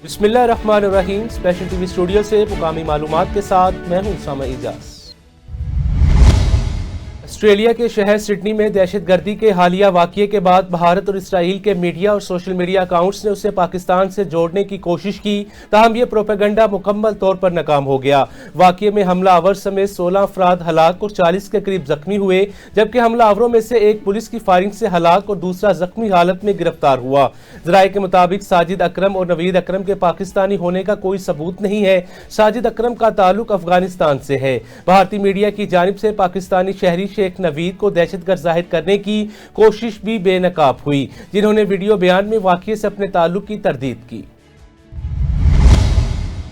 बिस्मिल्लाहिर्रहमानिर्रहीम। Special TV studio से मुकामी मालूमात के साथ मैं हूं उसामा इजाज। ऑस्ट्रेलिया के शहर सिडनी में दहशतगर्दी के हालिया वाक़ये के बाद भारत और इसराइल के मीडिया और सोशल मीडिया अकाउंट्स ने उसे पाकिस्तान से जोड़ने की कोशिश की, ताहम ये प्रोपेगेंडा मुकम्मल तौर पर नाकाम हो गया। वाक़ये में हमला आवर समेत 16 अफराद हलाक और 40 के करीब जख्मी हुए, जबकि हमला आवरों में से एक पुलिस की फायरिंग से हलाक और दूसरा जख्मी हालत में गिरफ्तार हुआ। ज़राए के मुताबिक साजिद अकरम और नवीद अकरम के पाकिस्तानी होने का कोई सबूत नहीं है। साजिद अकरम का ताल्लुक अफगानिस्तान से है। भारतीय मीडिया की जानिब से पाकिस्तानी शहरी शेख नवीद को दहशतगर्द जाहिर करने की कोशिश भी बेनकाब हुई, जिन्होंने वीडियो बयान में वाक़ये से अपने ताल्लुक की तरदीद की।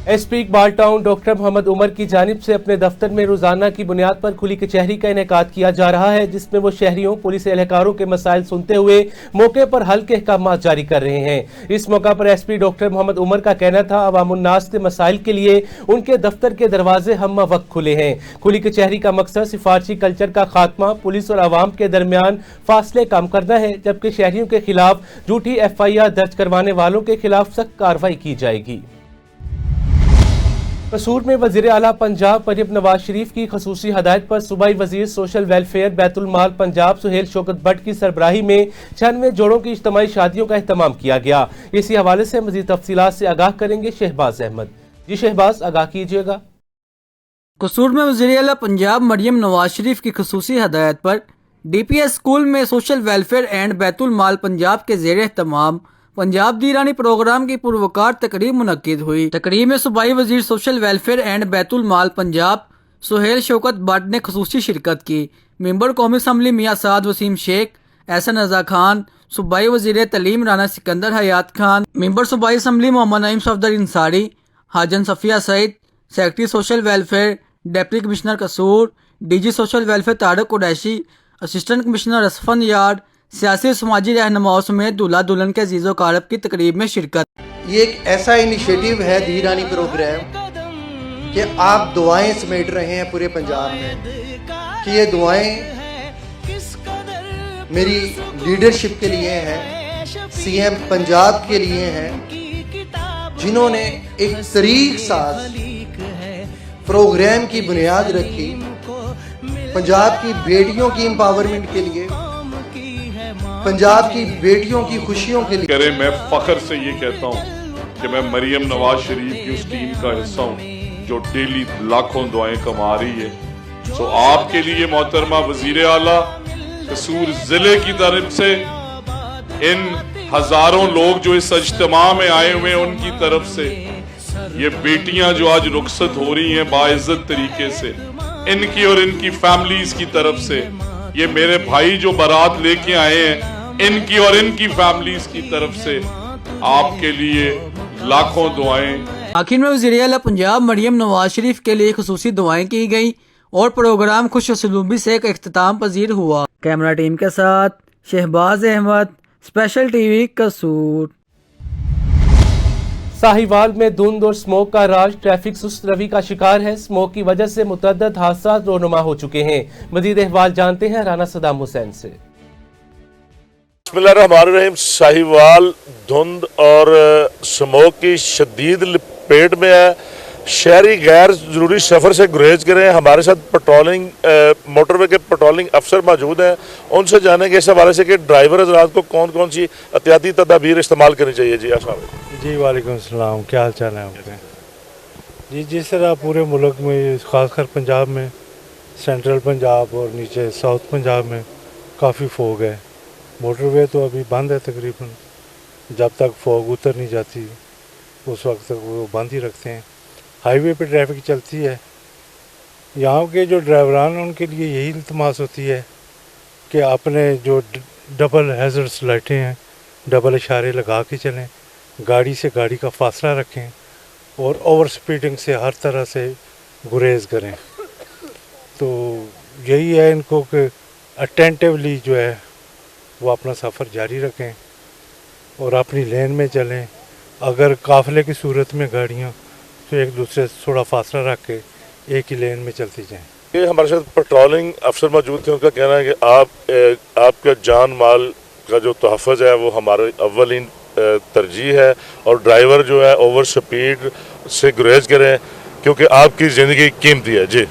SP Iqbal town doctor Mohammad Umar की जानिब से अपने दफ्तर में रोजाना की बुनियाद पर खुली कचहरी का इनेकाद किया जा रहा है, जिसमें वो शहरियों पुलिस एहलकारों के मसाइल सुनते हुए मौके पर हल के अहकाम जारी कर रहे हैं। इस मौका पर एसपी डॉक्टर मोहम्मद उमर का कहना था, अवामुन्नास के मसाइल के लिए उनके दफ्तर के दरवाजे हम वक्त खुले हैं। खुली कचहरी का मकसद सिफारशी कल्चर का खात्मा, पुलिस और आवाम के दरमियान फासले कम करना है, जबकि शहरियों के खिलाफ झूठी FIR दर्ज करवाने वालों के खिलाफ सख्त कार्रवाई की जाएगी। कसूर में वज़ीर आला पंजाब मरियम नवाज शरीफ की खसूसी हदायत पर सूबाई वज़ीर सोशल वेलफेयर बैतुल माल पंजाब सुहेल शौकत भट्ट की सरबराही में 96 जोड़ों की इज्तिमाई शादियों का अहतमाम किया गया। इसी हवाले से मज़ीद तफसीलात से आगाह करेंगे शहबाज अहमद। जी शहबाज, आगाह कीजिएगा। कसूर में वज़ीर आला पंजाब मरियम नवाज शरीफ की खसूसी हदायत पर DPS स्कूल में सोशल वेलफेयर एंड बैतुल माल पंजाब के ज़ेर एहतमाम पंजाब दीरानी प्रोग्राम की पुरवकार तकरीब मुनक्किद हुई। तकरीब में सूबाई वजीर सोशल वेलफेयर एंड बैतुल माल पंजाब सुहेल शौकत भट्ट ने खसूसी शिरकत की। मेंबर कौमी असम्बली मियाँ साद वसीम शेख, एहसन रजा खान, सूबाई वजीर तलीम राना सिकंदर हयात खान, मेंबर सूबाई असम्बली मोहम्मद नईम सफदर इंसारी, हाजन Safia Saeed, secretary social welfare deputy commissioner Kasur, DG social welfare Tariq Qureshi, assistant commissioner Asfandyar, सियासी समाजी रहनुमाओं समेत दूल्हा दुल्हन के अजीज़ो कारब की तकरीब में शिरकत। ये एक ऐसा इनिशिएटिव है दीरानी प्रोग्राम कि आप दुआएं समेट रहे हैं पूरे पंजाब में, कि ये दुआएं मेरी लीडरशिप के लिए हैं, CM पंजाब के लिए हैं, जिन्होंने एक तरीक साज प्रोग्राम की बुनियाद रखी पंजाब की बेटियों की एम्पावरमेंट के लिए, पंजाब की बेटियों की खुशियों के लिए। मैं फख्र से ये कहता हूँ कि मैं मरियम नवाज शरीफ की उस टीम का हिस्सा हूँ जो डेली लाखों दुआएं कमा रही है। सो आपके लिए मोहतरमा वजीर आला कसूर जिले की तरफ से इन हजारों लोग जो इस इज्तिमा में आए हुए हैं उनकी तरफ से ये बेटियां जो आज रुखसत हो रही हैं बाइज्जत तरीके से, इनकी और इनकी फैमिलीज की तरफ से, ये मेरे भाई जो बारात लेके आए हैं इनकी और इनकी फैमिलीज की तरफ से आपके लिए लाखों दुआएं। आखिर में वज़ीर आला पंजाब मरियम नवाज शरीफ के लिए खुसूसी दुआएं की गई और प्रोग्राम खुश असलूबी से एक इख्तिताम पजीर हुआ। कैमरा टीम के साथ शहबाज अहमद, स्पेशल TV कसूर। साहिवाल में धुंध और स्मोक का राज, ट्रैफिक सुस्त रवि का शिकार है। स्मोक की वजह से मुतअद्दिद हादसा रोनुमा हो चुके हैं। मजीद अहवाल जानते हैं राना सदाम हुसैन से। बिस्मिल्लाहिर्रहमानिर्रहीम। साहिवाल धुंध और स्मोक की शदीद लपेट में है। शहरी गैर जरूरी सफ़र से गुरेज करें। हमारे साथ पेट्रोलिंग मोटरवे के पेट्रोलिंग अफसर मौजूद हैं, उनसे जानेंगे इस हवाले से कि ड्राइवर हज़रात को कौन कौन सी एहतियाती तदाबीर इस्तेमाल करनी चाहिए। जी अस्सलाम। जी वालेकुम सलाम, क्या हाल चाल है आपके? जी जिस तरह पूरे मुल्क में ख़ासकर पंजाब में, सेंट्रल पंजाब और नीचे साउथ पंजाब में काफ़ी फोग है। मोटरवे तो अभी बंद है तकरीबन, जब तक फोग उतर नहीं जाती उस वक्त तक वो बंद ही रखते हैं। हाईवे पे ट्रैफिक चलती है। यहाँ के जो ड्राइवरान हैं उनके लिए यही इल्तमास होती है कि अपने जो डबल हैज़र्ड्स लाइटें हैं डबल इशारे लगा के चलें, गाड़ी से गाड़ी का फासला रखें और ओवर स्पीडिंग से हर तरह से गुरेज करें। तो यही है इनको कि अटेंटिवली जो है वो अपना सफ़र जारी रखें और अपनी लेन में चलें। अगर काफ़िले की सूरत में गाड़ियाँ तो एक दूसरे से थोड़ा फासला रख के एक ही लेन में चलती जाएँ। ये हमारे साथ पेट्रोलिंग अफसर मौजूद थे, उनका कहना है कि आपका जान माल का जो तहफ़्फ़ुज़ है वो हमारे अव्वलीन ترجیح ہے، اور ڈرائیور جو ہے اوور سپیڈ سے گریز کریں کیونکہ آپ کی زندگی قیمتی ہے. جی.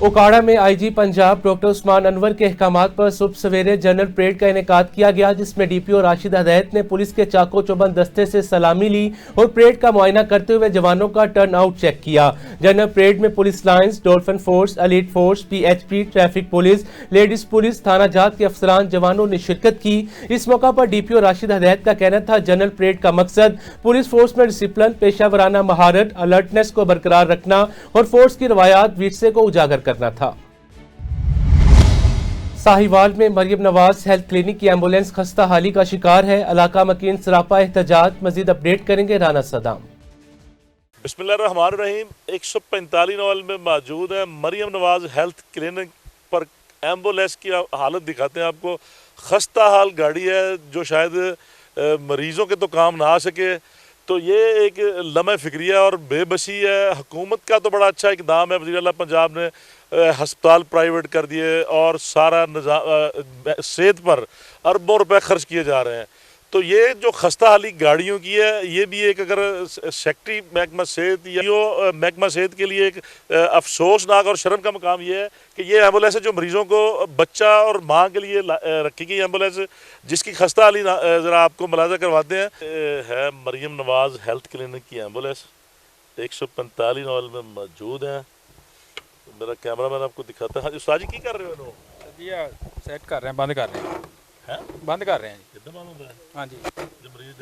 اوکاڑا میں آئی جی پنجاب ڈاکٹر عثمان انور کے احکامات پر صبح سویرے جنرل پریڈ کا انعقاد کیا گیا، جس میں ڈی پی او راشد ہدایت نے پولیس کے چاقو چوبند دستے سے سلامی لی اور پریڈ کا معائنہ کرتے ہوئے جوانوں کا ٹرن آؤٹ چیک کیا. جنرل پریڈ میں police lines, Dolphin Force, Elite Force, P H P, traffic police, ladies police, تھانہ جات کے افسران جوانوں نے شرکت کی. اس موقع پر ڈی پی او راشد ہدایت کا کہنا تھا جنرل پریڈ کا مقصد پولیس فورس میں ڈسپلن، پیشہ ورانہ مہارت، الرٹنس کو برقرار رکھنا اور فورس کی روایات ورثے کو اجاگر کرنا تھا. ساہیوال میں مریم نواز ہیلتھ کلینک کی ایمبولینس خستہ حالی کا شکار ہے. علاقہ مکین سراپا احتجاج. مزید اپڈیٹ کریں گے رانا صدام. بسم اللہ الرحمن الرحیم. 145 نوال میں موجود ہے مریم نواز ہیلتھ کلینک پر. ایمبولینس کی حالت دکھاتے ہیں آپ کو. خستہ حال گاڑی ہے جو شاید مریضوں کے تو کام نہ آ سکے. تو یہ ایک لمحہ فکریہ اور بے بسی ہے. حکومت کا تو بڑا اچھا اقدام ہے، وزیر اعلیٰ پنجاب نے ہسپتال پرائیویٹ کر دیے اور سارا نظام صحت پر اربوں روپے خرچ کیے جا رہے ہیں. تو یہ جو خستہ حالی گاڑیوں کی ہے، یہ بھی ایک اگر سیکٹری محکمہ صحت یا محکمہ صحت کے لیے ایک افسوسناک اور شرم کا مقام یہ ہے کہ یہ ایمبولینس جو مریضوں کو بچہ اور ماں کے لیے رکھی گئی ایمبولینس، جس کی خستہ حالی ذرا آپ کو ملاحظہ کرواتے ہیں، ہے مریم نواز ہیلتھ کلینک کی ایمبولینس 145 نوال میں موجود ہیں. میرا کیمرہ مین آپ کو دکھاتا ہے. ہاں جی استاد جی کی کر رہے ہو؟ جی سیٹ کر رہے ہیں، بند کر رہے ہیں. بند کر رہے ہیں جی. کتنا بند ہوتا ہے؟ ہاں جی. مریض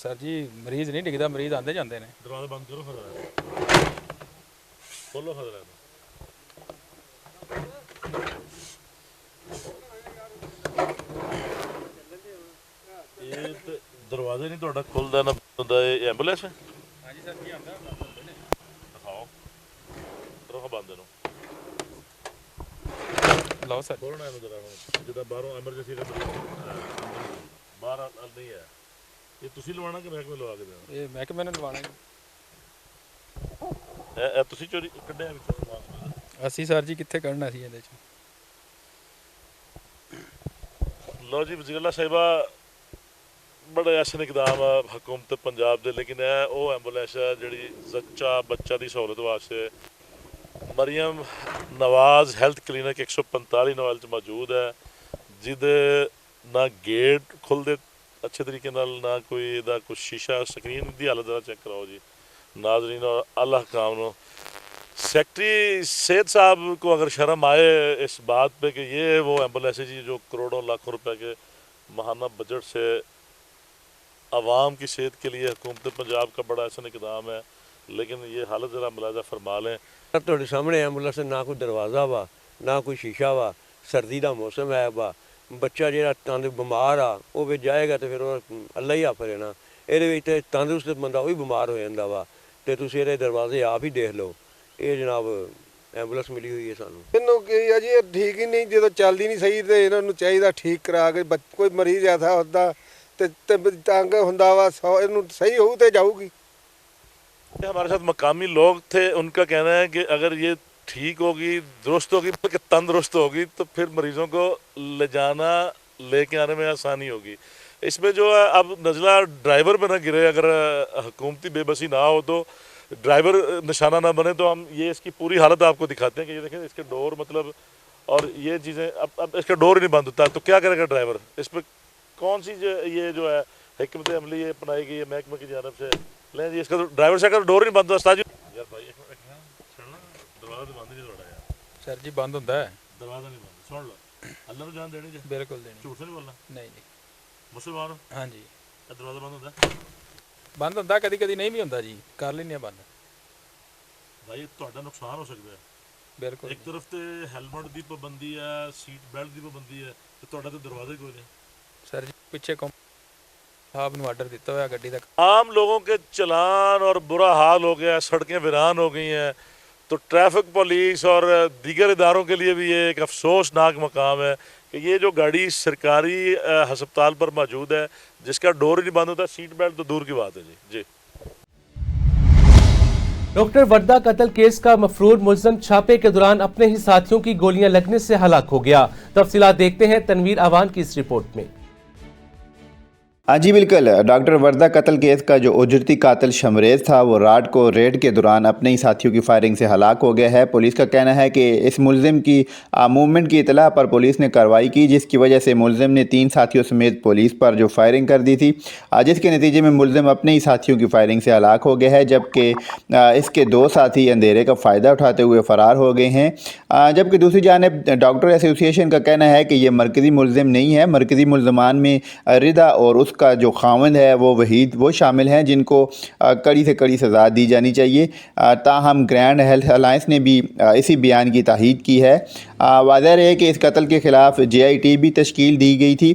سر جی مریض نہیں ڈگتا، مریض آتے جاتے ہیں. دروازہ بند کرو پھر کھولو پھر. یہ دروازہ نہیں تھوڑا کھلتا نہ بند. ایمبولینس ہے؟ ہاں جی سر جی آتا دکھاؤ کرو بند نو لو سر. کھولنا ہے جدہ باہروں ایمرجنسی باہر نہیں ہے. یہ تسی لوانا کہ محکمے لوا کے دینا؟ یہ محکمے نے لوانا تسی چوری کڈیا اسی سر جی کتنے کرنا سی یہ. لو جی وزیر اللہ صاحبہ بڑے احسن اقدام حکومت پنجاب دے، لیکن وہ ایمبولینس ہے جڑی زچہ بچہ دی سہولت واسطے مریم نواز ہیلتھ کلینک 145 نوال موجود ہے، جد نہ گیٹ کھل دے اچھے طریقے نہ کوئی دا کچھ شیشہ سکرین دی حالت ذرا چیک کراؤ جی ناظرین اور اللہ حکام نو. سیکٹری صحت صاحب کو اگر شرم آئے اس بات پہ کہ یہ وہ ایمبولینس جی جو کروڑوں لاکھوں روپے کے ماہانہ بجٹ سے عوام کی صحت کے لیے حکومت پنجاب کا بڑا احسن اقدام ہے، لیکن یہ حالت ذرا ملاحظہ فرما لیں. ਤੁਹਾਡੇ ਸਾਹਮਣੇ ਐਂਬੂਲੈਂਸ ਨਾ ਕੋਈ ਦਰਵਾਜ਼ਾ ਵਾ ਨਾ ਕੋਈ ਸ਼ੀਸ਼ਾ ਵਾ. ਸਰਦੀ ਦਾ ਮੌਸਮ ਹੈ ਵਾ. ਬੱਚਾ ਜਿਹੜਾ ਤੰਦ ਬਿਮਾਰ ਆ ਉਹ ਵਿੱਚ ਜਾਏਗਾ ਤੇ ਫਿਰ ਉਹ ਅੱਲਾ ਹੀ ਆਫਰੇ ਨਾ. ਇਹਦੇ ਵਿੱਚ ਤੇ ਤੰਦਰੁਸਤ ਬੰਦਾ ਉਹ ਵੀ ਬਿਮਾਰ ਹੋ ਜਾਂਦਾ ਵਾ ਤੇ ਤੁਸੀਂ ਇਹਦੇ ਦਰਵਾਜ਼ੇ ਆਪ ਹੀ ਦੇਖ ਲਓ. ਇਹ ਜਨਾਬ ਐਂਬੂਲੈਂਸ ਮਿਲੀ ਹੋਈ ਹੈ ਸਾਨੂੰ. ਇਹਨੂੰ ਕੀ ਆ ਜੀ, ਇਹ ਠੀਕ ਹੀ ਨਹੀਂ. ਜਦੋਂ ਚੱਲਦੀ ਨਹੀਂ ਸਹੀ ਤੇ ਇਹਨਾਂ ਨੂੰ ਚਾਹੀਦਾ ਠੀਕ ਕਰਾ ਕੇ ਕੋਈ ਮਰੀਜ਼ ਐਸਾ ਹੁੰਦਾ ਤੇ ਤੰਗ ਹੁੰਦਾ ਵਾ ਇਹਨੂੰ ਸਹੀ ਹੋਊ ਤੇ ਜਾਊਗੀ. ہمارے ساتھ مقامی لوگ تھے، ان کا کہنا ہے کہ اگر یہ ٹھیک ہوگی، درست ہوگی، بلکہ تندرست ہوگی تو پھر مریضوں کو لے جانا لے کے آنے میں آسانی ہوگی. اس میں جو ہے اب نزلہ ڈرائیور پہ نہ گرے. اگر حکومتی بے بسی نہ ہو تو ڈرائیور نشانہ نہ بنے. تو ہم یہ اس کی پوری حالت آپ کو دکھاتے ہیں کہ یہ دیکھیں اس کے ڈور مطلب اور یہ چیزیں اب اس کا ڈور ہی نہیں بند ہوتا تو کیا کرے گا ڈرائیور. اس پہ کون سی یہ جو ہے حکمت عملی اپنائی گئی ہے محکمہ کی جانب سے. لیں جی اس کا ڈرائیور سے اگر ڈور نہیں بند ہوتا یار بھائی دروازہ تو بند نہیں تھوڑا یار. سر جی بند ہوتا ہے دروازہ نہیں بند. سن لو اللہ کو جان دینی جی. بالکل دینی. جھوٹ سے نہیں بولنا. نہیں جی مسلمان ہو. ہاں جی دروازہ بند ہوتا ہے. بند ہوتا کدی کدی نہیں بھی ہوتا جی. کر لینے بند. بھائی تہاڈا نقصان ہو سکتا ہے. بالکل. ایک طرف تے ہیلمٹ دی پابندی ہے، سیٹ بیلٹ دی پابندی ہے، تے تہاڈا تے دروازہ کوئی نہیں. سر جی پیچھے آپ نے آرڈر دیتا ہوا گڈی تک. عام لوگوں کے چلان اور برا حال ہو گیا، سڑکیں ویران ہو گئی ہیں. تو ٹریفک پولیس اور دیگر اداروں کے لیے بھی یہ ایک افسوسناک مقام ہے کہ یہ جو گاڑی سرکاری ہسپتال پر موجود ہے جس کا ڈور ہی نہیں بند ہوتا، سیٹ بیلٹ تو دور کی بات ہے جی. ڈاکٹر وردہ قتل کیس کا مفرور ملزم چھاپے کے دوران اپنے ہی ساتھیوں کی گولیاں لگنے سے ہلاک ہو گیا. تفصیلات دیکھتے ہیں تنویر آوان کی اس رپورٹ میں. हाँ जी बिल्कुल। डॉक्टर वर्दा कत्ल केस का जो उजरती कातिल शमरेज था वो रात को रेड के दौरान अपने ही साथियों की फायरिंग से हलाक हो गया है। पुलिस का कहना है कि इस मुलजिम की मूवमेंट की इतला पर पुलिस ने कार्रवाई की, जिसकी वजह से मुलजिम ने 3 साथियों समेत पुलिस पर जो फायरिंग कर दी थी, जिसके नतीजे में मुलजिम अपने ही साथियों की फायरिंग से हलाक हो गया है, जबकि इसके 2 साथी अंधेरे का फ़ायदा उठाते हुए फ़रार हो गए हैं। जबकि दूसरी जानिब डॉक्टर एसोसिएशन का कहना है कि ये मरकज़ी मुलजिम नहीं है। मरकज़ी मुलजमान में रिदा और उसका जो खावंद है वो वहीद वो शामिल हैं, जिनको कड़ी से कड़ी सज़ा दी जानी चाहिए। ताहम ग्रैंड हेल्थ अलायंस ने भी इसी बयान की ताहीद की है। वाज़ेह है कि इस कत्ल के ख़िलाफ़ JIT भी तश्कील दी गई थी,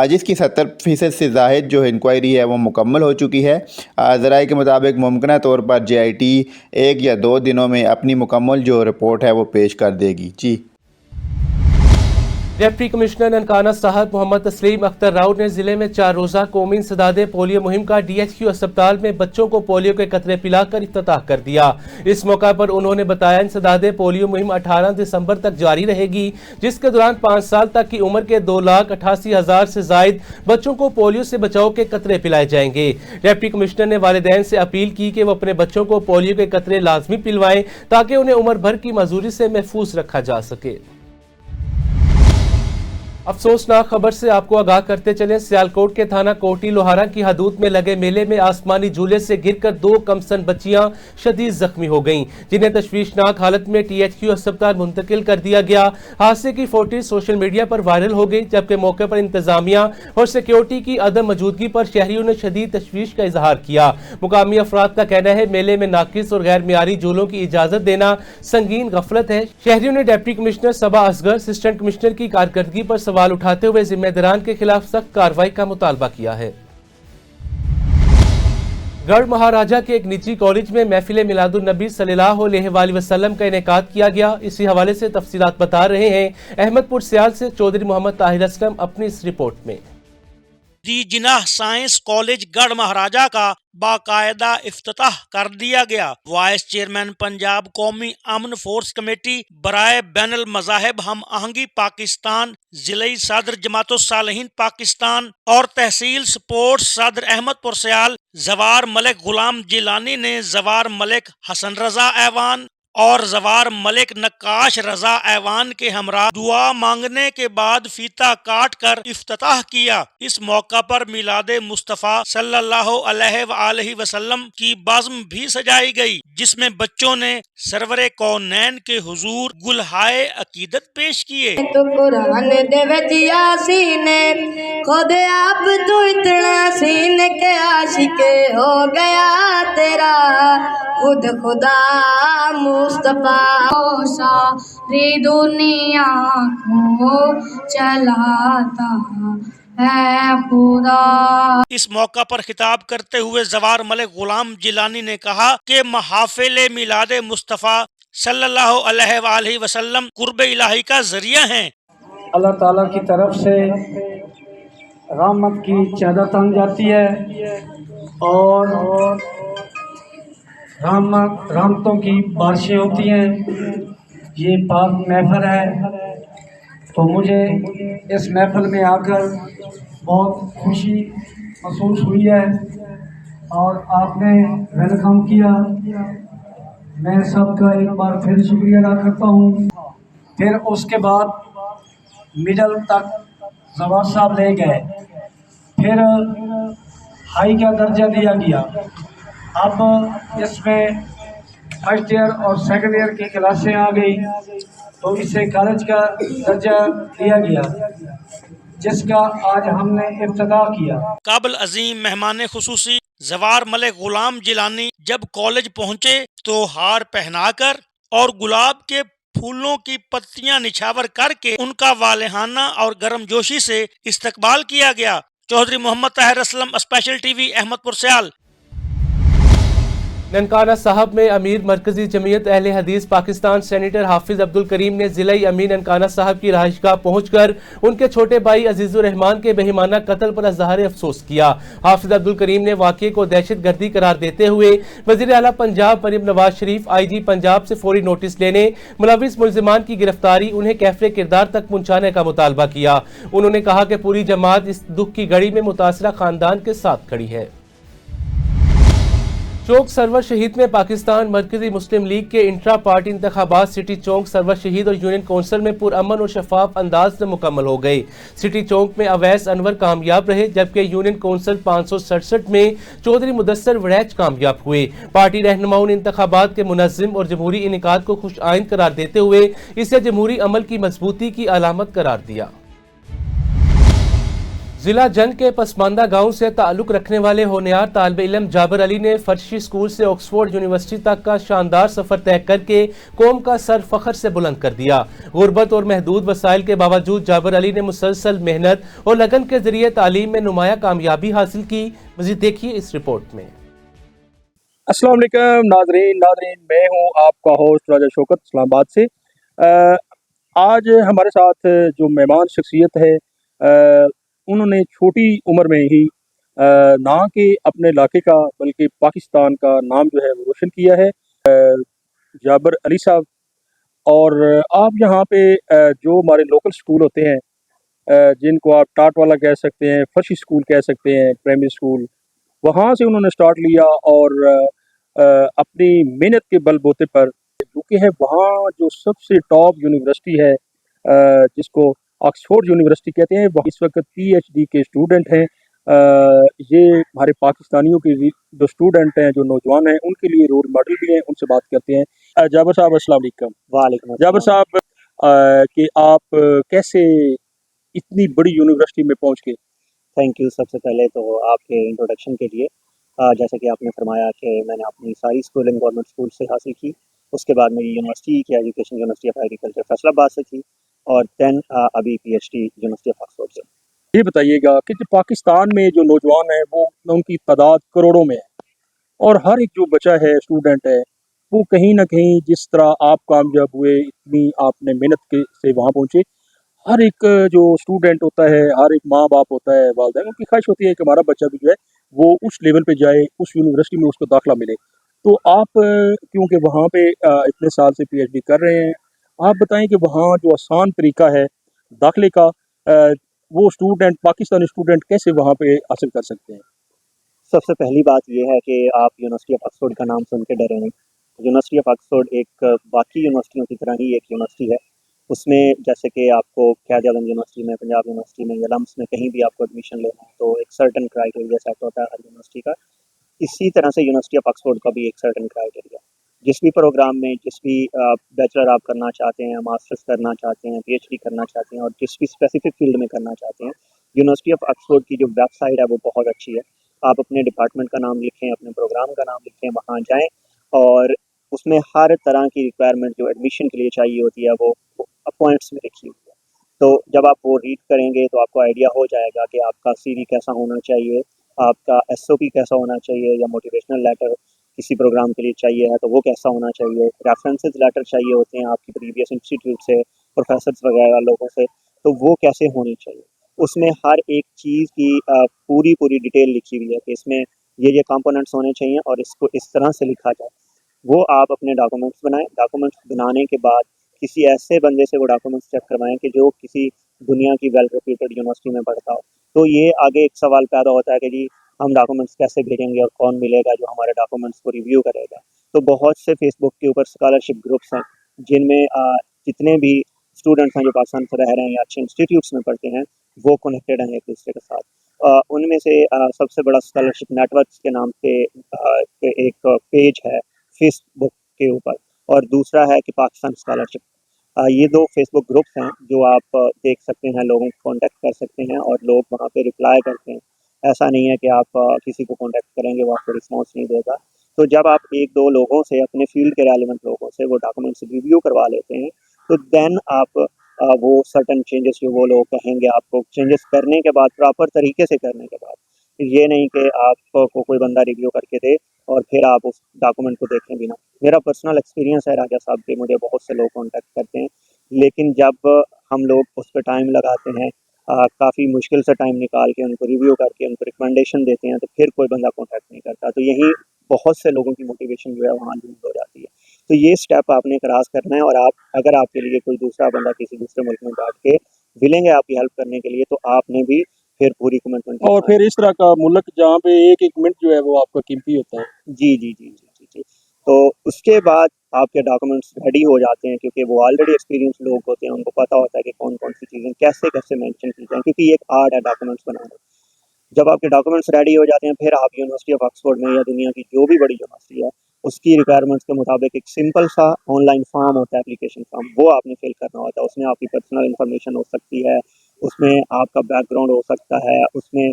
जिसकी 70% से ज़ाहिद जो इंक्वायरी है वो मुकम्मल हो चुकी है। ज़राए के मुताबिक मुमकिन तौर पर JIT 1 या 2 दिनों में अपनी मुकम्मल जो रिपोर्ट है वो पेश कर देगी। जी। डिप्टी कमिश्नर ननकाना साहब मोहम्मद तस्लीम अख्तर राउत ने जिले में 4 रोज़ा कौमी इंसदादे पोलियो मुहिम का DHQ अस्पताल में बच्चों को पोलियो के कतरे पिलाकर इफ्तिताह कर दिया। इस मौका पर उन्होंने बताया इंसदादे पोलियो मुहिम 18 दिसंबर तक जारी रहेगी, जिसके दौरान 5 साल तक की उम्र के 2,88,000 से जायद बच्चों को पोलियो से बचाव के कतरे पिलाए जाएंगे। डिप्टी कमिश्नर ने वालिदैन से अपील की कि वो अपने बच्चों को पोलियो के कतरे लाजमी पिलवाएं ताकि उन्हें उम्र भर की मजदूरी से महफूज रखा जा सके। अफसोसनाक खबर से आपको आगाह करते चलें, सियालकोट के थाना कोटी लोहारा की हदूद में लगे मेले में आसमानी झूले से गिरकर 2 कमसन बच्चियां शदीद जख्मी हो गईं, जिन्हें तशवीशनाक हालत में THQ अस्पताल मुंतकिल कर दिया गया। हादसे की फोटो सोशल मीडिया पर वायरल हो गई, जबकि मौके पर इंतजामिया और सिक्योरिटी की अदम मौजूदगी पर शहरियों ने शदीद तशवीश का इजहार किया। मुकामी अफराद का कहना है मेले में नाकिस और गैर मियारी झूलों की इजाजत देना संगीन गफलत है। शहरियों ने डिप्टी कमिश्नर सबा असगर, असिस्टेंट कमिश्नर की कारकर्दगी पर सवाल उठाते हुए जिम्मेदारान के खिलाफ सख्त कार्रवाई का मुतालबा किया है। गढ़ महाराजा के एक निजी कॉलेज में महफिल मिलादुन नबी सल्लल्लाहु अलैहि वसल्लम का इनेकाद किया गया। इसी हवाले से तफसीलात बता रहे हैं अहमदपुर सियाल से चौधरी मोहम्मद ताहिर असलम अपनी इस रिपोर्ट में। दी जिनाह साइंस कॉलेज गढ़ महाराजा का बाकायदा इफ्तिताह कर दिया गया। वाइस चेयरमैन पंजाब कौमी अमन फोर्स कमेटी बराए बैनुल मज़ाहिब हम आहंगी पाकिस्तान, जिले सदर जमातुस सालिहीन पाकिस्तान और तहसील स्पोर्ट्स सदर अहमदपुर सियाल जवार मलिक गुलाम जिलानी ने जवार मलिक हसन रजा ऐवान और जवार मलिक नक्काश रजा ऐवान के हमरा दुआ मांगने के बाद फीता काट कर इफ्तिताह किया। इस मौका पर मिलादे मुस्तफ़ा सल्लल्लाहु अलैहि वसल्लम की बज़्म भी सजाई गई, जिसमें बच्चों ने सरवरे कौनैन के हुजूर गुलहाए अकीदत पेश किए। तो कुरान दे विच यासीन खुद आप तू इतना सीन के आशिक हो गया तेरा खुद खुदा मुस्तफा सारी दुनिया को चलाता है खुदा। इस मौका पर खिताब करते हुए जवार मलिक गुलाम जिलानी ने कहा कि महाफिल मिलादे मुस्तफ़ा सल्लल्लाहु अलैहि वसल्लम कुर्ब इलाही का जरिया हैं। अल्लाह ताला की तरफ से रहमत की चादर तन जाती है और रहमतों की बारिशें होती हैं। ये पाक महफिल है, तो मुझे इस महफिल में आकर बहुत खुशी महसूस हुई है और आपने वेलकम किया। मैं सबका एक बार फिर शुक्रिया अदा करता हूँ। फिर उसके बाद मिडल तक जवार साहब ले गए, फिर हाई का दर्जा दिया गया। अब इसमें फर्स्ट ईयर और सेकंड ईयर की क्लासें आ गई, तो इसे कॉलेज का दर्जा दिया गया, जिसका आज हमने इफ्तिताह किया। काबिल अजीम मेहमान खुसूसी जवार मलिक गुलाम जिलानी जब कॉलेज पहुंचे तो हार पहनाकर और गुलाब के फूलों की पत्तियां निछावर करके उनका वालेहाना और गर्मजोशी से इस्तकबाल किया गया। चौधरी मोहम्मद ताहिर असलम, स्पेशल टीवी, अहमदपुर सियाल। ननकाना साहब में अमीर मरकजी जमीयत अहले हदीस पाकिस्तान सेनेटर हाफिज अब्दुल करीम ने जिले अमीर ननकाना साहब की रहायशगाह पहुंचकर उनके छोटे भाई अजीजुर रहमान के बेईमाना कत्ल पर इज़हार अफसोस किया। हाफिज अब्दुल करीम ने वाक़ये को दहशत गर्दी करार देते हुए वज़ीर आला पंजाब मरियम नवाज शरीफ, IG पंजाब से फौरी नोटिस लेने, मुलविस मुल्जिमान की गिरफ्तारी, उन्हें कैफरे किरदार तक पहुंचाने का मुतालबा किया। उन्होंने कहा कि पूरी जमात इस दुख की घड़ी में मुतासरा खानदान के साथ खड़ी है। चौक सरवर शहीद में पाकिस्तान मरकजी मुस्लिम लीग के इंट्रा पार्टी इंतखाबात सिटी चौक सरवर शहीद और यूनियन कौंसिल में पुरअमन और शफाफ अंदाज में मुकम्मल हो गए। सिटी चौक में अवैस अनवर कामयाब रहे, जबकि यूनियन कौंसिल 567 में चौधरी मुदस्सर वड़ैच कामयाब हुए। पार्टी रहनुमाओं ने इंतखाबात के मुनज़्ज़म और जमहूरी इनेकाद को खुश आइंद करार देते हुए इसे जमहूरी अमल की मजबूती की अलामत करार दिया। जिला जंग के पसमानदा गांव से ताल्लुक रखने वाले होनहार तालिब इल्म जाबिर अली ने फर्शी स्कूल से ऑक्सफोर्ड यूनिवर्सिटी तक का शानदार सफर तय करके कौम का सर फखर से बुलंद कर दिया। गुर्बत और महदूद वसाइल के बावजूद जाबिर अली ने मुसलसल मेहनत और लगन के जरिए तालीम में नुमाया कामयाबी हासिल की। मज़ीद देखिए इस रिपोर्ट में। अस्सलाम वालेकुम नाज़रीन, मैं हूं आपका होस्ट राजा शौकत इस्लामाबाद से। आज हमारे साथ जो मेहमान शख्सियत है, उन्होंने छोटी उम्र में ही ना कि अपने इलाके का बल्कि पाकिस्तान का नाम जो है वो रोशन किया है। जाबिर अली साहब, और आप यहाँ पे जो हमारे लोकल स्कूल होते हैं, जिनको आप टाट वाला कह सकते हैं, फर्शी स्कूल कह सकते हैं, प्राइमरी स्कूल, वहाँ से उन्होंने स्टार्ट लिया और अपनी मेहनत के बलबूते पर जो कि है वहाँ जो सबसे टॉप यूनिवर्सिटी है, जिसको ऑक्सफोर्ड यूनिवर्सिटी कहते हैं, वहाँ इस वक्त PhD के स्टूडेंट हैं। ये हमारे पाकिस्तानियों के जो स्टूडेंट हैं, जो नौजवान हैं, उनके लिए रोल मॉडल भी हैं। उनसे बात करते हैं। जाबिर साहब अस्सलाम वालेकुम। वालेकुम। जाबिर साहब, कि आप कैसे इतनी बड़ी यूनिवर्सिटी में पहुँच गए? Thank you. सबसे पहले तो आपके इंट्रोडक्शन के लिए, जैसे कि आपने फरमाया कि मैंने अपनी सारी स्कूलिंग गवर्नमेंट स्कूल से हासिल की। उसके बाद मेरी यूनिवर्सिटी की education university of agriculture Faisalabad से की और देन अभी PhD यूनिवर्सिटी ऑफ ऑक्सफोर्ड से। ये बताइएगा कि जो पाकिस्तान में जो नौजवान हैं वो उनकी तादाद करोड़ों में है, और हर एक जो बच्चा है, स्टूडेंट है, वो कहीं ना कहीं जिस तरह आप कामयाब हुए, इतनी आपने मेहनत के से वहाँ पहुँचे, हर एक जो स्टूडेंट होता है, हर एक माँ बाप होता है, वालिदैन, उनकी ख्वाहिश होती है कि हमारा बच्चा भी जो है वो उस लेवल पे जाए, उस यूनिवर्सिटी में उसको दाखिला मिले। तो आप क्योंकि वहाँ पे इतने साल से PhD कर रहे हैं, आप बताएं कि वहाँ जो आसान तरीका है दाखिले का, वो स्टूडेंट, पाकिस्तानी स्टूडेंट कैसे वहाँ पे हासिल कर सकते हैं? सबसे पहली बात ये है कि आप यूनिवर्सिटी ऑफ ऑक्सफोर्ड का नाम सुन के डरे नहीं। यूनिवर्सिटी ऑफ ऑक्सफोर्ड एक बाकी यूनिवर्सिटियों की तरह ही एक यूनिवर्सिटी है। उसमें जैसे कि आपको क़ायद आज़म यूनिवर्सिटी में, पंजाब यूनिवर्सिटी में या लम्स में कहीं भी आपको एडमिशन लेना है तो एक सर्टन क्राइटेरिया सेट होता है हर यूनिवर्सिटी का। इसी तरह से यूनिवर्सिटी ऑफ ऑक्सफोर्ड का भी एक सर्टन क्राइटेरिया। जिस भी प्रोग्राम में, जिस भी बैचलर आप करना चाहते हैं, मास्टर्स करना चाहते हैं, PhD करना चाहते हैं और जिस भी स्पेसिफिक फील्ड में करना चाहते हैं, यूनिवर्सिटी ऑफ ऑक्सफोर्ड की जो वेबसाइट है वो बहुत अच्छी है। आप अपने डिपार्टमेंट का नाम लिखें, अपने प्रोग्राम का नाम लिखें, वहाँ जाएँ और उसमें हर तरह की रिक्वायरमेंट जो एडमिशन के लिए चाहिए होती है वो पॉइंट्स में लिखी हुई है। तो जब आप वो रीड करेंगे तो आपको आइडिया हो जाएगा कि आपका CV कैसा होना चाहिए, आपका SOP कैसा होना चाहिए, या मोटिवेशनल लेटर किसी प्रोग्राम के लिए चाहिए है तो वो कैसा होना चाहिए। रेफरेंसेस लेटर चाहिए होते हैं आपकी प्रीवियस इंस्टीट्यूट से, प्रोफेसर्स वगैरह लोगों से, तो वो कैसे होने चाहिए। उसमें हर एक चीज़ की पूरी डिटेल लिखी हुई है कि इसमें ये कंपोनेंट्स होने चाहिए और इसको इस तरह से लिखा जाए। वो आप अपने डॉक्यूमेंट्स बनाएं। डॉक्यूमेंट्स बनाने के बाद किसी ऐसे बंदे से वो डॉक्यूमेंट्स चेक करवाएं कि जो किसी दुनिया की वेल रेप्यूटेड यूनिवर्सिटी में पढ़ता हो। तो ये आगे एक सवाल पैदा होता है कि जी हम डॉक्यूमेंट्स कैसे भेजेंगे और कौन मिलेगा जो हमारे डॉक्यूमेंट्स को रिव्यू करेगा। तो बहुत से फेसबुक के ऊपर स्कॉलरशिप ग्रुप्स हैं जिनमें जितने भी स्टूडेंट्स हैं जो पाकिस्तान से रह रहे हैं या अच्छे इंस्टीट्यूट्स में पढ़ते हैं, वो कनेक्टेड हैं एक दूसरे के साथ। उनमें से सबसे बड़ा स्कॉलरशिप नेटवर्क्स के नाम पे एक पेज है फेसबुक के ऊपर, और दूसरा है कि पाकिस्तान स्कॉलरशिप। ये दो फेसबुक ग्रुप्स हैं जो आप देख सकते हैं, लोगों को कॉन्टेक्ट कर सकते हैं और लोग वहाँ पे रिप्लाई करते हैं। ऐसा नहीं है कि आप किसी को कॉन्टेक्ट करेंगे वो आपको रिस्पॉन्स नहीं देगा। तो जब आप एक दो लोगों से, अपने फील्ड के रेलिवेंट लोगों से वो डॉक्यूमेंट्स रिव्यू करवा लेते हैं, तो देन आप वो सर्टन चेंजेस जो वो लोग कहेंगे आपको, चेंजेस करने के बाद, प्रॉपर तरीके से करने के बाद, ये नहीं कि आपको कोई बंदा रिव्यू करके दे और फिर आप उस डॉक्यूमेंट को देखें भी ना। मेरा पर्सनल एक्सपीरियंस है राजा साहब के, मुझे बहुत से लोग कांटेक्ट करते हैं, लेकिन जब हम लोग उस पर टाइम लगाते हैं, काफ़ी मुश्किल से टाइम निकाल के उनको रिव्यू करके उनको रिकमेंडेशन देते हैं, तो फिर कोई बंदा कांटेक्ट नहीं करता। तो यही बहुत से लोगों की मोटिवेशन जो है वहाँ लूज हो जाती है। तो ये स्टेप आपने क्रॉस करना है, और आप अगर आपके लिए कोई दूसरा बंदा किसी दूसरे मुल्क में बैठ के विलिंग है आपकी हेल्प करने के लिए, तो आपने भी फिर पूरी कमिटमेंट। और फिर इस तरह का मुल्क जहाँ पे एक एक मिनट जो है वो आपका कीमती होता है। जी जी जी जी जी जी। तो उसके बाद आपके डॉक्यूमेंट्स रेडी हो जाते हैं, क्योंकि वो ऑलरेडी एक्सपीरियंस लोग होते हैं, उनको पता होता है कि कौन कौन सी चीज़ें कैसे कैसे मेंशन की जाएं, क्योंकि ये एक आर्ट है डॉक्यूमेंट्स बनाना। जब आपके डॉक्यूमेंट्स रेडी हो जाते हैं, फिर आप यूनिवर्सिटी ऑफ ऑक्सफोर्ड में या दुनिया की जो भी बड़ी यूनिवर्सिटी है उसकी रिक्वायरमेंट्स के मुताबिक एक सिंपल सा ऑनलाइन फॉर्म होता है, एप्लीकेशन फॉर्म, वो आपने फिल करना होता है। उसमें आपकी पर्सनल इन्फॉर्मेशन हो सकती है, उसमें आपका बैकग्राउंड हो सकता है, उसमें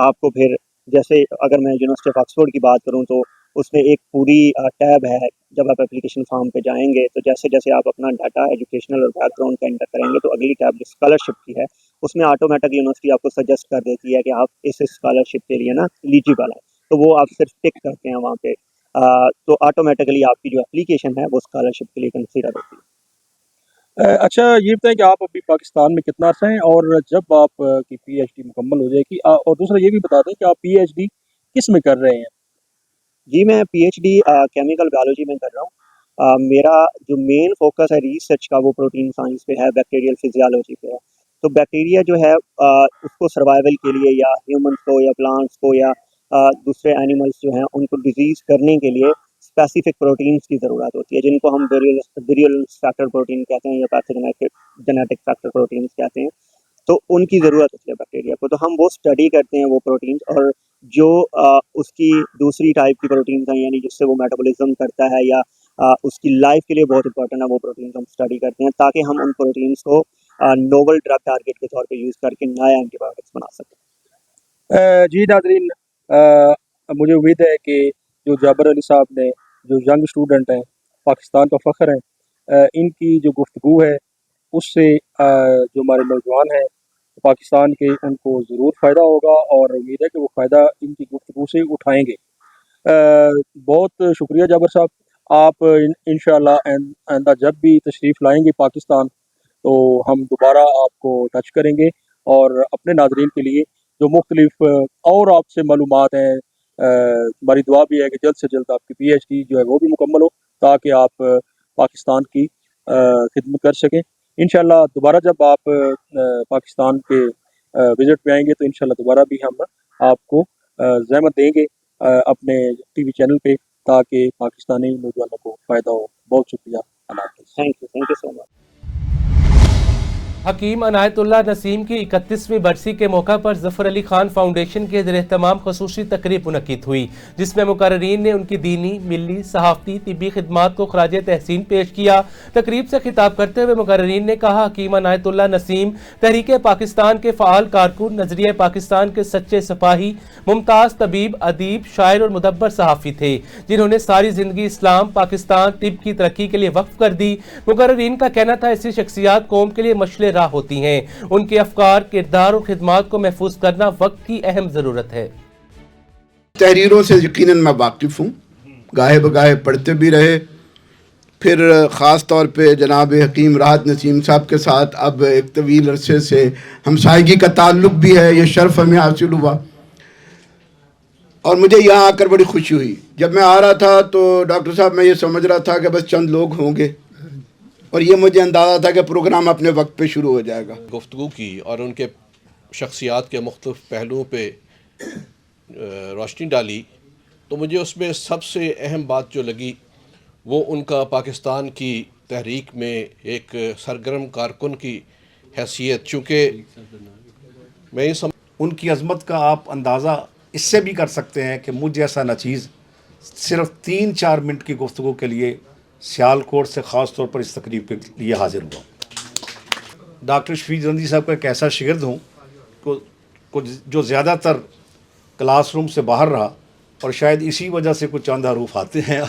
आपको फिर जैसे अगर मैं यूनिवर्सिटी ऑफ ऑक्सफोर्ड की बात करूं तो उसमें एक पूरी टैब है। जब आप एप्लीकेशन फॉर्म पे जाएंगे तो जैसे जैसे आप अपना डाटा एजुकेशनल और बैकग्राउंड का एंटर करेंगे, तो अगली टैब जो स्कॉलरशिप की है उसमें ऑटोमेटिक यूनिवर्सिटी आपको सजेस्ट कर देती है कि आप इस स्कॉलरशिप के लिए ना एलिजिबल है। तो वो आप सिर्फ टिक करते हैं वहाँ पे, तो ऑटोमेटिकली आपकी जो एप्लीकेशन है वो स्कॉलरशिप के लिए कंसीडर होती है। अच्छा, ये बताएं कि आप अभी पाकिस्तान में कितना अर्सा हैं और जब आप की पीएचडी मुकम्मल हो जाएगी, और दूसरा ये भी बता दें कि आप पीएचडी किस में कर रहे हैं? जी, मैं पीएचडी केमिकल बायोलॉजी में कर रहा हूँ। मेरा जो मेन फोकस है रिसर्च का वो प्रोटीन साइंस पे है, बैक्टीरियल फिजियोलॉजी पे है। तो बैक्टीरिया जो है उसको सर्वाइवल के लिए या ह्यूमंस को या प्लांट्स को या दूसरे एनिमल्स जो हैं उनको डिजीज़ करने के लिए स्पेसिफिक प्रोटीन्स की ज़रूरत होती है, जिनको हम विरुलेंस फैक्टर प्रोटीन कहते हैं या पैथोजेनेटिक फैक्टर प्रोटीन्स कहते हैं। तो उनकी ज़रूरत होती है बैक्टीरिया को, तो हम वो स्टडी करते हैं वो प्रोटीन्स, और जो उसकी दूसरी टाइप की प्रोटीन्स हैं, यानी जिससे वो मेटाबॉलिज्म करता है या उसकी लाइफ के लिए बहुत इंपॉर्टेंट है, वो प्रोटीन्स हम स्टडी करते हैं ताकि हम उन प्रोटीन्स को नोवल ड्रग टारगेट के तौर पे यूज़ करके नया एंटीबायोटिक्स बना सकें। जी नाज़रीन, मुझे उम्मीद है कि जो जाबर अली साहब ने, जो यंग स्टूडेंट हैं, पाकिस्तान का फ़ख्र हैं, इनकी जो गुफ्तगू है उससे जो हमारे नौजवान हैं पाकिस्तान के, उनको ज़रूर फ़ायदा होगा, और उम्मीद है कि वो फ़ायदा इनकी गुफ्तगू से उठाएंगे। बहुत शुक्रिया जाबर साहब, आप इंशाअल्लाह आइंदा जब भी तशरीफ़ लाएंगे पाकिस्तान तो हम दोबारा आपको टच करेंगे, और अपने नाज़रीन के लिए जो मुख्तलिफ और आपसे मालूमात हैं, हमारी दुआ भी है कि जल्द से जल्द आपकी पीएचडी जो है वो भी मुकम्मल हो, ताकि आप पाकिस्तान की खिदमत कर सकें। इंशाल्लाह दोबारा जब आप पाकिस्तान के विज़िट पे आएंगे तो इंशाल्लाह दोबारा भी हम आपको ज़हमत देंगे अपने टीवी चैनल पे, ताकि पाकिस्तानी नौजवानों को फ़ायदा हो। बहुत शुक्रिया, अल्लाह हाफ़िज़। Thank you so much. Hakeem Inayatullah Naseem की 31वीं बरसी के मौका पर ज़फ़र अली खान फाउंडेशन के ज़ेर-ए-एहतमाम ख़ुसूसी तकरीब मुनक़्क़िद हुई, जिसमें मुक़र्ररीन ने उनकी दीनी, मिली, सहाफ़ती, तिब्बी खिदमात को ख़राज तहसीन पेश किया। तकरीब से खिताब करते हुए मुक़र्ररीन ने कहा, हकीम अनायतुल्लाह नसीम तहरीक पाकिस्तान के फ़ाल कारकुन, नज़रिया पाकिस्तान के सच्चे सिपाही, मुमताज़ तबीब, अदीब, शायर और मुदब्बर सहाफ़ी थे, जिन्होंने सारी ज़िंदगी इस्लाम, पाकिस्तान, तिब की तरक्की के लिए वक्फ़ कर दी। मुक़र्ररीन का कहना था, ऐसी शख्सियात कौम के लिए मशले राह होती हैं। उनके अफकार, किरदार और खिदमात को महफूज करना वक्त की अहम ज़रूरत है। तहरीरों से यकीनन मैं वाकिफ़ हूँ, गाहे बगाहे पढ़ते भी रहे, फिर ख़ास तौर पे जनाब हकीम राहत नसीम साहब के साथ अब एक तवील अरसे से हमसायगी का ताल्लुक़ भी है, ये शर्फ़ हमें हासिल हुआ। और मुझे यहाँ आकर बड़ी खुशी हुई। जब मैं आ रहा था तो डॉक्टर साहब मैं ये समझ रहा था कि बस चंद लोग होंगे, और ये मुझे अंदाज़ा था कि प्रोग्राम अपने वक्त पे शुरू हो जाएगा। गुफ्तगू की और उनके शख्सियात के मुख्तलिफ पहलुओं पे रोशनी डाली, तो मुझे उसमें सबसे अहम बात जो लगी वो उनका पाकिस्तान की तहरीक में एक सरगर्म कारकुन की हैसियत, चूँकि मैं उनकी अज़मत का आप अंदाज़ा इससे भी कर सकते हैं कि मुझ जैसा नचीज़ सिर्फ 3-4 मिनट की गुफ्तगू के लिए सियालकोट से ख़ास तौर पर इस तकरीब के लिए हाजिर हुआ। डॉक्टर शफीक जंदी साहब का एक ऐसा शागिर्द हूँ को जो ज़्यादातर क्लासरूम से बाहर रहा, और शायद इसी वजह से कुछ चंद हरूफ आते हैं।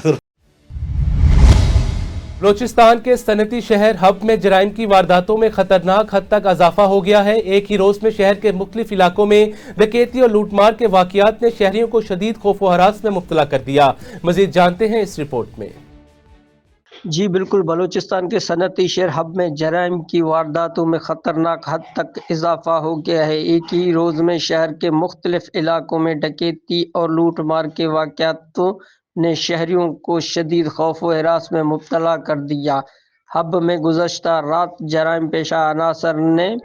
बलूचिस्तान के सनती शहर हब में जराइम की वारदातों में खतरनाक हद तक इजाफा हो गया है। एक ही रोज में शहर के मुख्तलिफ इलाकों में डकैती और लूटमार के वाकयात ने शहरियों को शदीद खौफ व हरास में मुब्तला कर दिया। मजीद जानते हैं इस रिपोर्ट में। जी बिल्कुल, बलूचिस्तान के सनती शहर हब में जराइम की वारदातों में ख़तरनाक हद तक इजाफा हो गया है। एक ही रोज़ में शहर के मुख्तलिफ इलाकों में डकैती और लूट मार के वाक़यातों ने शहरियों को शदीद खौफ व हरास में मुब्तला कर दिया। हब में गुज़श्ता रात जराइम पेशा अनासर ने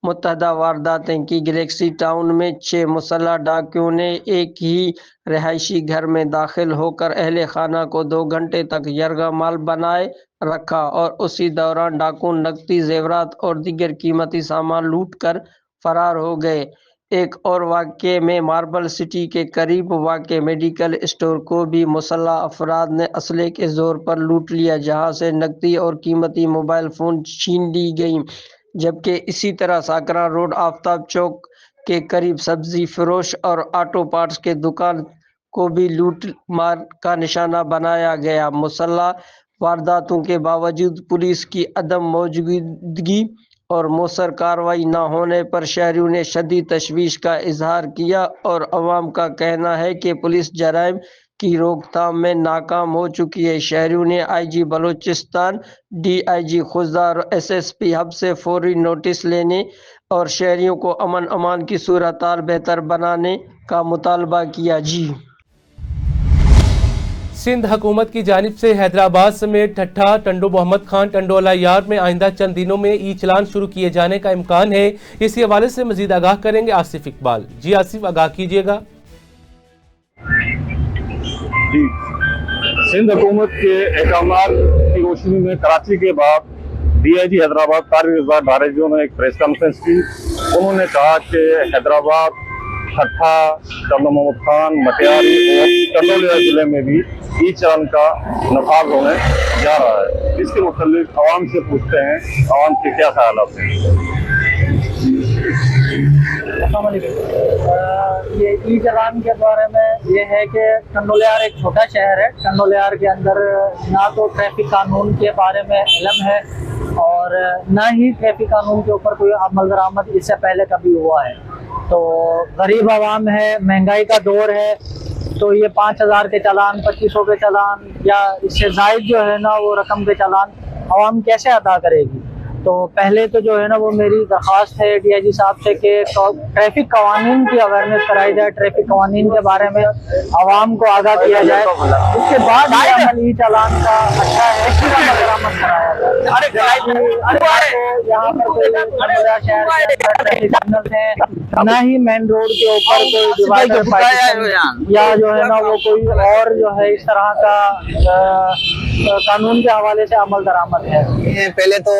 मुतहदा वारदातें की। गैलेक्सी टाउन में 6 मुसल्लह डाकुओं ने एक ही रहायशी घर में दाखिल होकर अहले खाना को 2 घंटे तक यरगमाल बनाए रखा और उसी दौरान डाकू नकदी जेवरात और दीगर कीमती सामान लूट कर फरार हो गए। एक और वाक़े में मार्बल सिटी के करीब वाक़े मेडिकल स्टोर को भी मुसल्लह अफराद ने असले के जोर पर लूट लिया, जहां से नकदी और कीमती मोबाइल फ़ोन छीन ली गई। जबकि इसी तरह साकरा रोड आफ्ताब चौक के करीब सब्जी फरोश और ऑटो पार्ट्स के दुकान को भी लूट मार का निशाना बनाया गया। मुसल्लह वारदातों के बावजूद पुलिस की अदम मौजूदगी और मौसर कार्रवाई न होने पर शहरियों ने शदीद तशवीश का इजहार किया और अवाम का कहना है कि पुलिस जराइम की रोकथाम में नाकाम हो चुकी है। शहरियों ने IG बलूचिस्तान, DIG खुदा और SSP हब से फौरी नोटिस लेने और शहरियों को अमन अमान की सूरत-हाल बेहतर बनाने का मुतालबा किया। जी सिंध हुकूमत की जानिब से हैदराबाद समेत ठट्ठा, टंडो मोहम्मद खान, टंडोला यार्ड में आइंदा चंद दिनों में ई चलान शुरू किए जाने का इम्कान है। इसी हवाले से मजीद आगाह करेंगे आसिफ इकबाल। जी आसिफ, आगाह कीजिएगा। जी, सिंध हुकूमत के अहकामात की रोशनी में कराची के बाद DIG हैदराबाद तारिक रज़ा डारेजो ने एक प्रेस कॉन्फ्रेंस की। उन्होंने कहा कि हैदराबाद, ठट्ठा, टंडो मोहम्मद खान, मटियारी और टंडोलिया जिले में भी ई चलान का नफाज होने जा रहा है। इसके मुतालिक आवाम से पूछते हैं आवाम के क्या ख्यालात हैं। ये ई चलान के बारे में ये है कि टंडोलियार एक छोटा शहर है। टंडोलियार के अंदर ना तो ट्रैफिक कानून के बारे में इल्म है और ना ही ट्रैफिक कानून के ऊपर कोई अमल दरामद इससे पहले कभी हुआ है। तो गरीब आवाम है, महंगाई का दौर है, तो ये 5000 के चालान, 2500 के चालान या इससे जायद जो है ना वो रकम के चालान आवाम कैसे अदा करेगी। तो पहले तो जो है ना वो मेरी दरख्वास्त है DIG साहब से कि ट्रैफिक कवानीन की अवेयरनेस कराई जाए, ट्रैफिक कवानीन के बारे में आवाम को आगाह किया जाए। उसके बाद ई चालान का अच्छा है बरामद कराया जाए। यहाँ पर कोई शहर ट्रैफिक सिग्नल है, न ही मेन रोड के ऊपर कोई डिवाइडर या जो है ना वो कोई और जो है इस तरह का कानून के हवाले से अमल दरामद है। पहले तो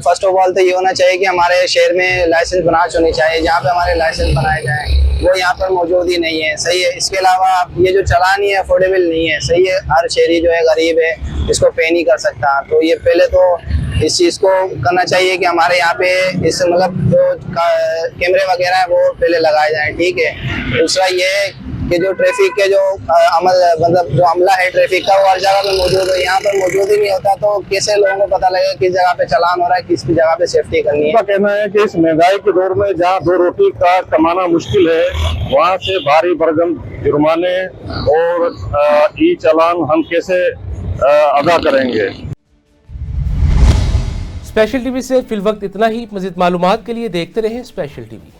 फर्स्ट ऑफ ऑल तो ये होना चाहिए कि हमारे शहर में लाइसेंस ब्रांच होनी चाहिए, जहाँ पे हमारे लाइसेंस बनाए जाएं, वो यहाँ पर मौजूद ही नहीं है। सही है। इसके अलावा ये जो चालान ही अफोर्डेबल नहीं है। सही है, हर शहरी जो है गरीब है, इसको पे नहीं कर सकता। तो ये पहले तो इस चीज़ को करना चाहिए कि हमारे यहाँ पे इस मतलब जो कैमरे वगैरह हैं वो पहले लगाए जाएं। ठीक है। दूसरा ये कि जो ट्रैफिक के जो अमल मतलब जो अमला है ट्रैफिक का वो हर जगह पे मौजूद है। यहाँ पर मौजूद ही नहीं होता तो कैसे लोगों को पता लगेगा किस जगह पे चालान हो रहा है, किस जगह पे सेफ्टी करनी है। कहना है कि इस महंगाई के दौर में जहाँ 2 रोटी का कमाना मुश्किल है, वहाँ से भारी भरकम जुर्माने और ई चालान हम कैसे अदा करेंगे। स्पेशल टीवी से फिल वक्त इतना ही। मज़ीद मालूमात के लिए देखते रहें स्पेशल टीवी।